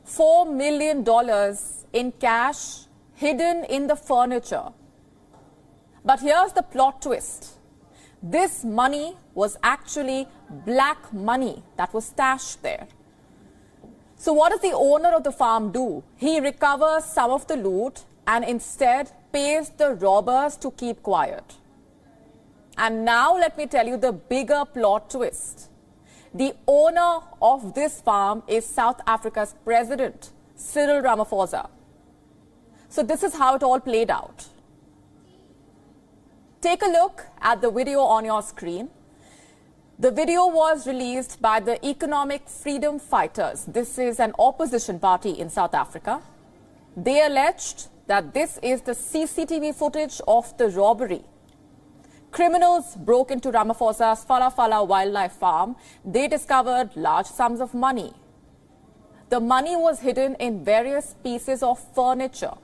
$4 million in cash hidden in the furniture. But here's the plot twist. This money was actually black money that was stashed there. So what does the owner of the farm do? He recovers some of the loot and instead pays the robbers to keep quiet. And now let me tell you the bigger plot twist. The owner of this farm is South Africa's president, Cyril Ramaphosa. So this is how it all played out. Take a look at the video on your screen. The video was released by the Economic Freedom Fighters. This is an opposition party in South Africa. They alleged that this is the CCTV footage of the robbery. Criminals broke into Ramaphosa's Fala wildlife farm. They discovered large sums of money. The money was hidden in various pieces of furniture.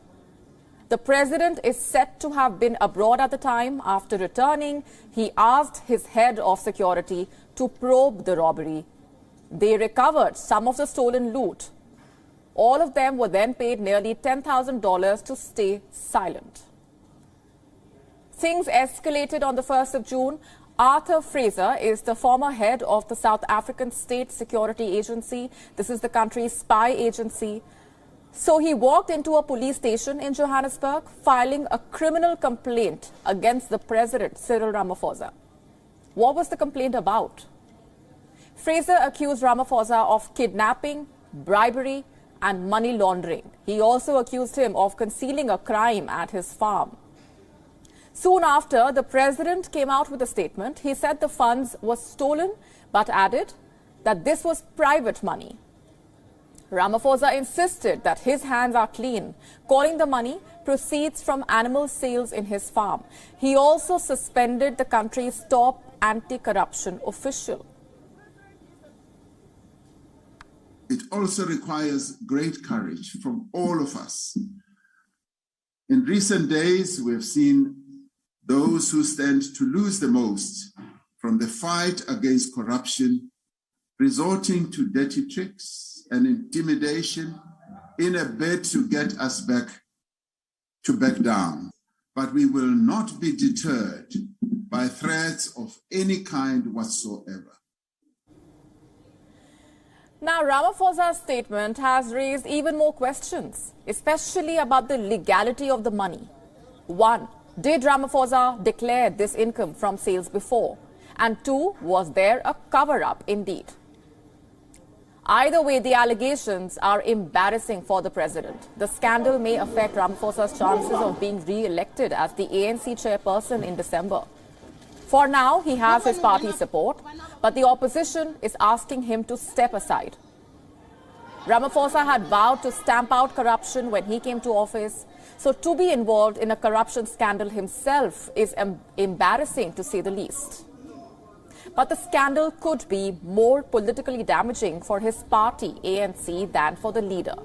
The president is said to have been abroad at the time. After returning, he asked his head of security to probe the robbery. They recovered some of the stolen loot. All of them were then paid nearly $10,000 to stay silent. Things escalated on the 1st of June. Arthur Fraser is the former head of the South African State Security Agency. This is the country's spy agency. So he walked into a police station in Johannesburg, filing a criminal complaint against the president, Cyril Ramaphosa. What was the complaint about? Fraser accused Ramaphosa of kidnapping, bribery, and money laundering. He also accused him of concealing a crime at his farm. Soon after, the president came out with a statement. He said the funds were stolen, but added that this was private money. Ramaphosa insisted that his hands are clean, calling the money proceeds from animal sales in his farm. He also suspended the country's top anti-corruption official. It also requires great courage from all of us. In recent days, we have seen those who stand to lose the most from the fight against corruption resorting to dirty tricks and intimidation in a bid to get us back down. But we will not be deterred by threats of any kind whatsoever. Now, Ramaphosa's statement has raised even more questions, especially about the legality of the money. One, did Ramaphosa declare this income from sales before? And two, was there a cover-up indeed? Either way, the allegations are embarrassing for the president. The scandal may affect Ramaphosa's chances of being re-elected as the ANC chairperson in December. For now, he has his party's support, but the opposition is asking him to step aside. Ramaphosa had vowed to stamp out corruption when he came to office. So to be involved in a corruption scandal himself is embarrassing, to say the least. But the scandal could be more politically damaging for his party, ANC, than for the leader.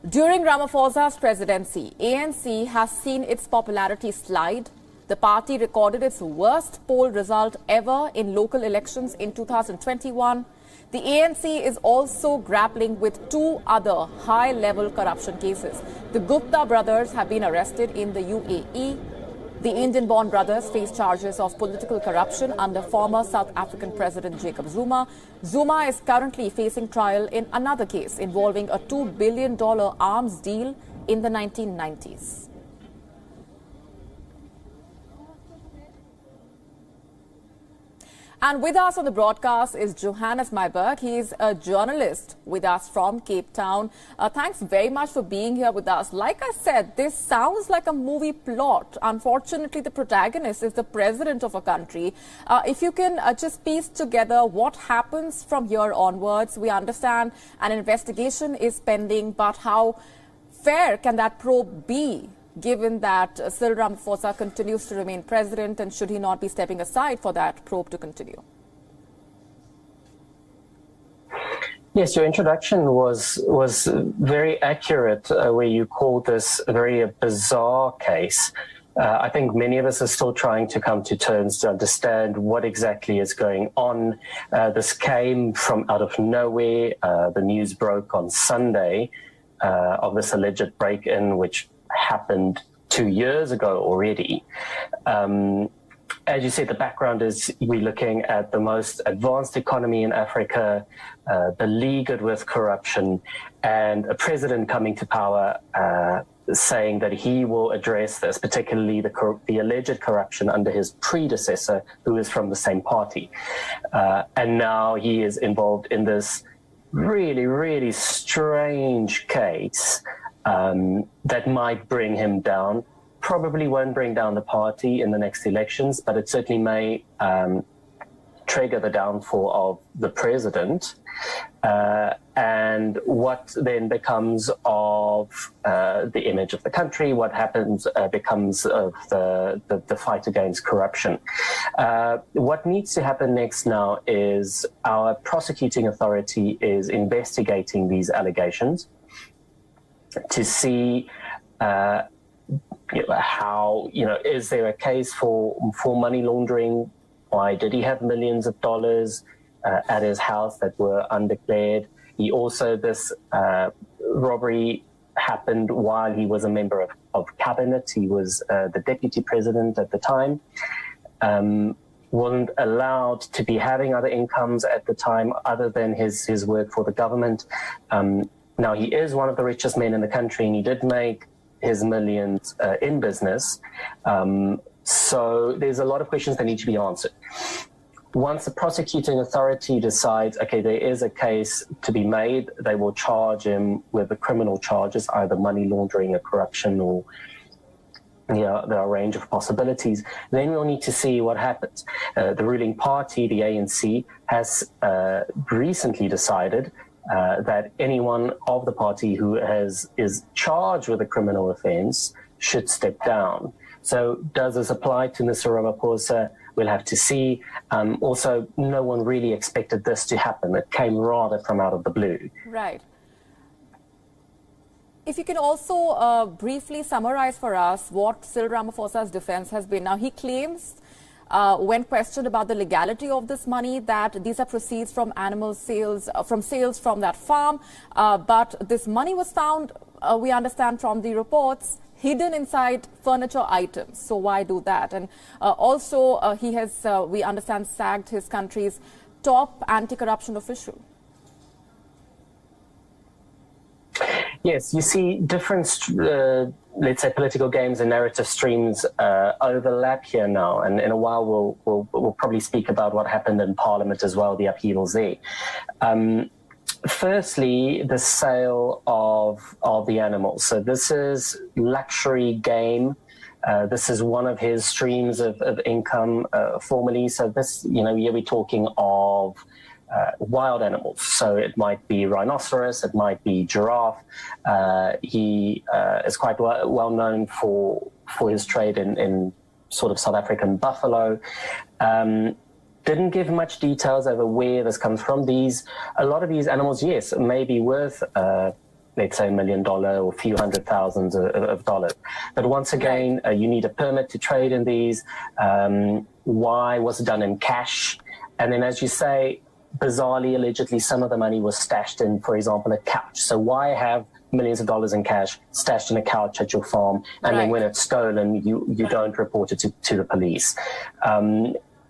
During Ramaphosa's presidency, ANC has seen its popularity slide. The party recorded its worst poll result ever in local elections in 2021. The ANC is also grappling with two other high-level corruption cases. The Gupta brothers have been arrested in the UAE. The Indian-born brothers face charges of political corruption under former South African President Jacob Zuma. Zuma is currently facing trial in another case involving a $2 billion arms deal in the 1990s. And with us on the broadcast is Johannes Myburg. He's a journalist with us from Cape Town. Thanks very much for being here with us. Like I said, this sounds like a movie plot. Unfortunately, the protagonist is the president of a country. If you can just piece together what happens from here onwards. We understand an investigation is pending, but how fair can that probe be, given that Cyril Ramaphosa continues to remain president, and should he not be stepping aside for that probe to continue? Yes, your introduction was very accurate, where you called this a very bizarre case. I think many of us are still trying to come to terms to understand what exactly is going on. This came from out of nowhere. The news broke on Sunday of this alleged break-in, which happened 2 years ago already. As you said, the background is we're looking at the most advanced economy in Africa, beleaguered with corruption, and a president coming to power saying that he will address this, particularly the alleged corruption under his predecessor, who is from the same party. And now he is involved in this really, really strange case that might bring him down. Probably won't bring down the party in the next elections, but it certainly may trigger the downfall of the president. And what then becomes of the image of the country, what happens becomes of the fight against corruption. What needs to happen next now is our prosecuting authority is investigating these allegations to see how, is there a case for money laundering? Why did he have millions of dollars at his house that were undeclared? He also, this robbery happened while he was a member of cabinet. He was the deputy president at the time. Wasn't allowed to be having other incomes at the time other than his work for the government. Now, he is one of the richest men in the country, and he did make his millions in business. So there's a lot of questions that need to be answered. Once the prosecuting authority decides, okay, there is a case to be made, they will charge him with the criminal charges, either money laundering or corruption, or there are a range of possibilities. Then we'll need to see what happens. The ruling party, the ANC, has recently decided that anyone of the party who is charged with a criminal offense should step down. So does this apply to Mr. Ramaphosa? We'll have to see. Also, no one really expected this to happen. It came rather from out of the blue. Right. If you can also briefly summarize for us what Cyril Ramaphosa's defense has been. Now, he claims, when questioned about the legality of this money, that these are proceeds from animal sales, from sales from that farm. But this money was found, we understand from the reports, hidden inside furniture items. So why do that? And also, he has, we understand, sacked his country's top anti-corruption official. Yes, you see different, let's say, political games and narrative streams overlap here now. And in a while, we'll probably speak about what happened in Parliament as well, the upheavals there. Firstly, the sale of the animals. So this is luxury game. This is one of his streams of income formally. So this, here we're talking of wild animals. So it might be rhinoceros, it might be giraffe. He is quite well known for his trade in sort of South African buffalo. Didn't give much details over where this comes from. A lot of these animals, yes, may be worth, let's say $1 million or a few hundred thousands of dollars. But once again, you need a permit to trade in these. Why was it done in cash? And then, as you say, bizarrely, allegedly, some of the money was stashed in, for example, a couch. So why have millions of dollars in cash stashed in a couch at your farm, and then when it's stolen, you don't report it to the police?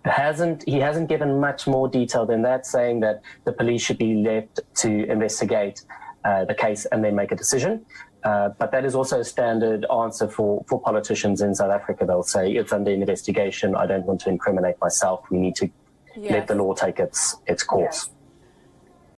He hasn't given much more detail than that, saying that the police should be left to investigate the case and then make a decision. But that is also a standard answer for politicians in South Africa. They'll say, it's under investigation, I don't want to incriminate myself, we need to let the law take its course.